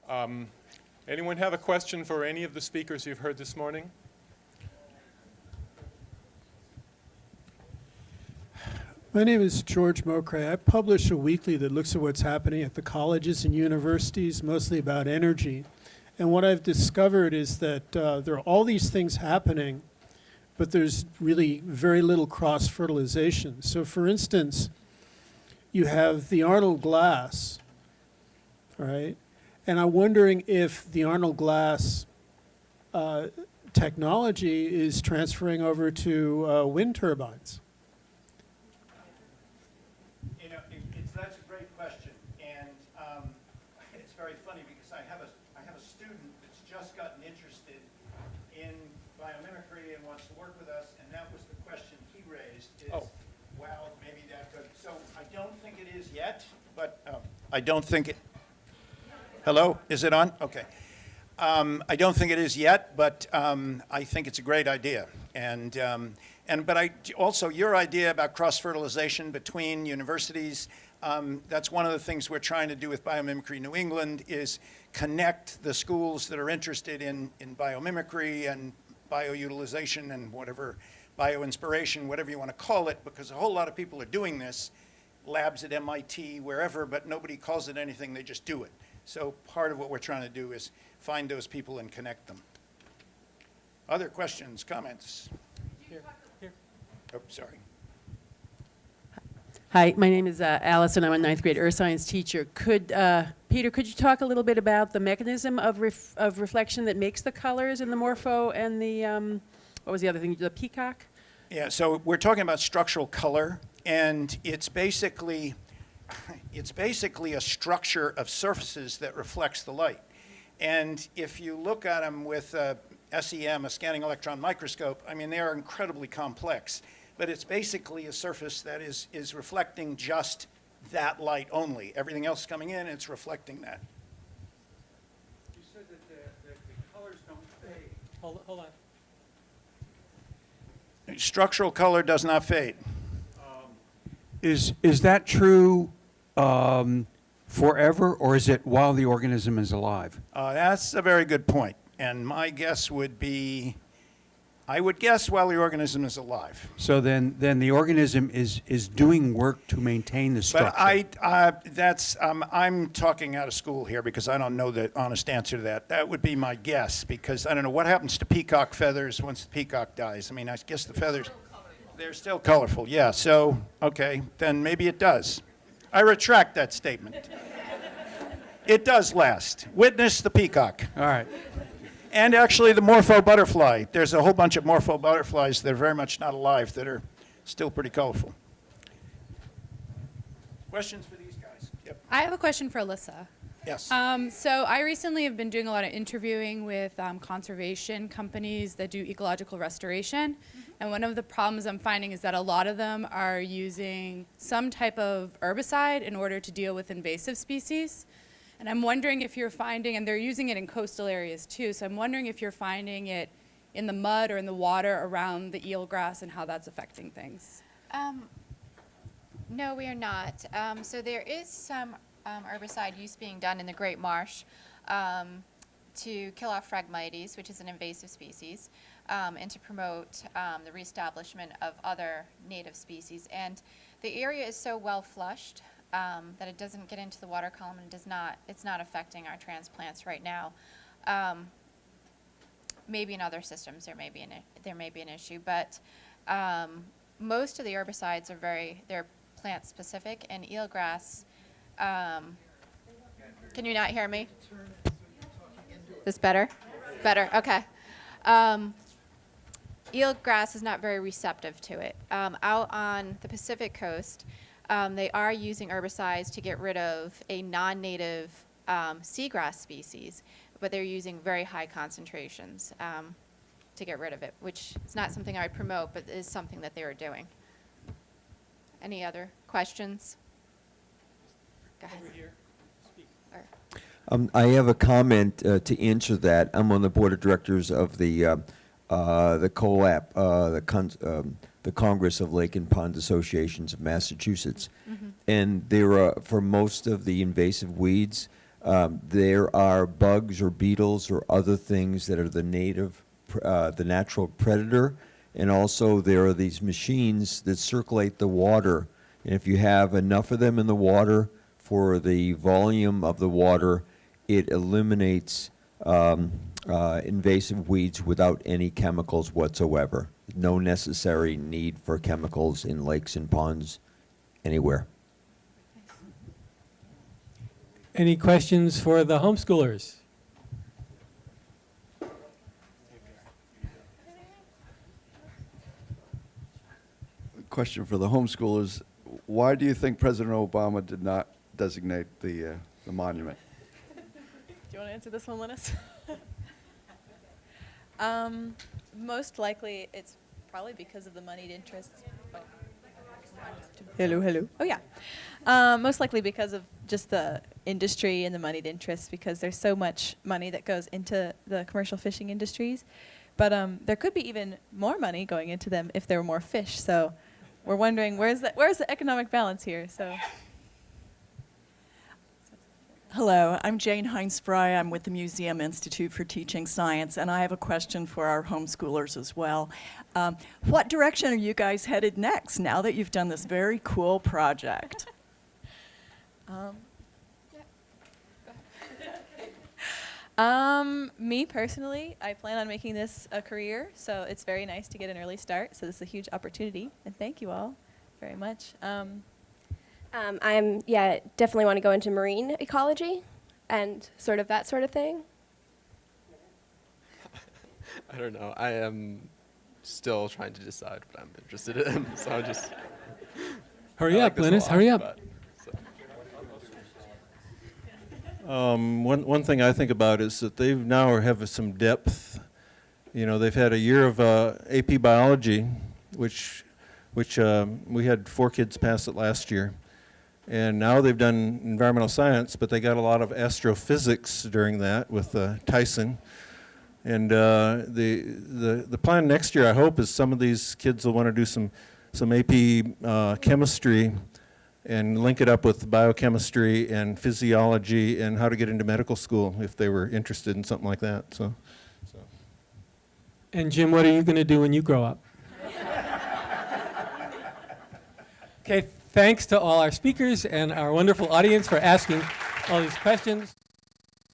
Anyone have a question for any of the speakers you've heard this morning? My name is George Mokray. I publish a weekly that looks at what's happening at the colleges and universities, mostly about energy. And what I've discovered is that there are all these things happening, but there's really very little cross-fertilization. So for instance, you have the Arnold glass, right? And I'm wondering if the Arnold glass technology is transferring over to wind turbines. You know, that's a great question, and it's very funny because I have a student that's just gotten interested in biomimicry and wants to work with us, and that was the question he raised. Wow, maybe that could. So I don't think it is yet, but I don't think it. Hello, is it on? Okay. I don't think it is yet, but I think it's a great idea. But also your idea about cross-fertilization between universities, that's one of the things we're trying to do with Biomimicry New England is connect the schools that are interested in biomimicry and bioutilization and whatever, bioinspiration, whatever you want to call it, because a whole lot of people are doing this, labs at MIT, wherever, but nobody calls it anything, they just do it. So part of what we're trying to do is find those people and connect them. Other questions, comments? Here. Oh, sorry. Hi, my name is Alice, and I'm a ninth grade earth science teacher. Peter, could you talk a little bit about the mechanism of reflection that makes the colors in the morpho and the, what was the other thing, the peacock? Yeah, so we're talking about structural color, and it's basically a structure of surfaces that reflects the light. And if you look at them with SEM, a scanning electron microscope, I mean, they are incredibly complex. But it's basically a surface that is reflecting just that light only. Everything else coming in, it's reflecting that. You said that the colors don't fade. Hold on. Structural color does not fade. Is that true forever, or is it while the organism is alive? That's a very good point. And my guess would be, I would guess while the organism is alive. So then the organism is doing work to maintain the structure. But I'm talking out of school here because I don't know the honest answer to that. That would be my guess because I don't know what happens to peacock feathers once the peacock dies. I mean, I guess the feathers, they're still colorful. Yeah, so, okay, then maybe it does. I retract that statement. It does last. Witness the peacock. All right. And actually the morpho butterfly. There's a whole bunch of morpho butterflies that are very much not alive that are still pretty colorful. Questions for these guys? Yep. I have a question for Alyssa. Yes. So I recently have been doing a lot of interviewing with conservation companies that do ecological restoration. And one of the problems I'm finding is that a lot of them are using some type of herbicide in order to deal with invasive species. And I'm wondering if you're finding, and they're using it in coastal areas too, so I'm wondering if you're finding it in the mud or in the water around the eelgrass and how that's affecting things. No, we are not. So there is some herbicide use being done in the Great Marsh to kill off Phragmites, which is an invasive species, and to promote the reestablishment of other native species. And the area is so well flushed that it doesn't get into the water column and it's not affecting our transplants right now. Maybe in other systems there may be an issue, but most of the herbicides they're plant specific, and eelgrass. Can you not hear me? This better? Better. Okay. Eelgrass is not very receptive to it. Out on the Pacific coast, they are using herbicides to get rid of a non-native seagrass species, but they're using very high concentrations to get rid of it, which is not something I would promote, but is something that they are doing. Any other questions? Go ahead. Over here. Speak. I have a comment to answer that. I'm on the board of directors of the COLAP, the Congress of Lake and Pond Associations of Massachusetts. Mm-hmm. And there are, for most of the invasive weeds, There are bugs or beetles or other things that are the the natural predator, and also there are these machines that circulate the water. And if you have enough of them in the water for the volume of the water, it eliminates invasive weeds without any chemicals whatsoever. No necessary need for chemicals in lakes and ponds anywhere. Any questions for the homeschoolers? Question for the homeschoolers. Why do you think President Obama did not designate the monument? Do you want to answer this one, Lynus? Most likely, it's probably because of the moneyed interests. Oh. Hello, hello. Oh, yeah. Most likely because of just the industry and the moneyed interests, because there's so much money that goes into the commercial fishing industries. But there could be even more money going into them if there were more fish. So we're wondering, where's the economic balance here? So. Hello, I'm Jane Hines-Fry. I'm with the Museum Institute for Teaching Science, and I have a question for our homeschoolers as well. What direction are you guys headed next now that you've done this very cool project? Me personally, I plan on making this a career, so it's very nice to get an early start. So this is a huge opportunity, and thank you all very much. Definitely want to go into marine ecology and sort of that sort of thing. I don't know. I am still trying to decide what I'm interested in, so I'll just... Hurry up, Lynus, hurry up. One thing I think about is that they now have some depth. You know, they've had a year of AP biology, which we had 4 kids pass it last year. And now they've done environmental science, but they got a lot of astrophysics during that with Tyson. And the plan next year, I hope, is some of these kids will want to do some AP chemistry and link it up with biochemistry and physiology and how to get into medical school if they were interested in something like that. So. And Jim, what are you going to do when you grow up? Okay, thanks to all our speakers and our wonderful audience for asking all these questions.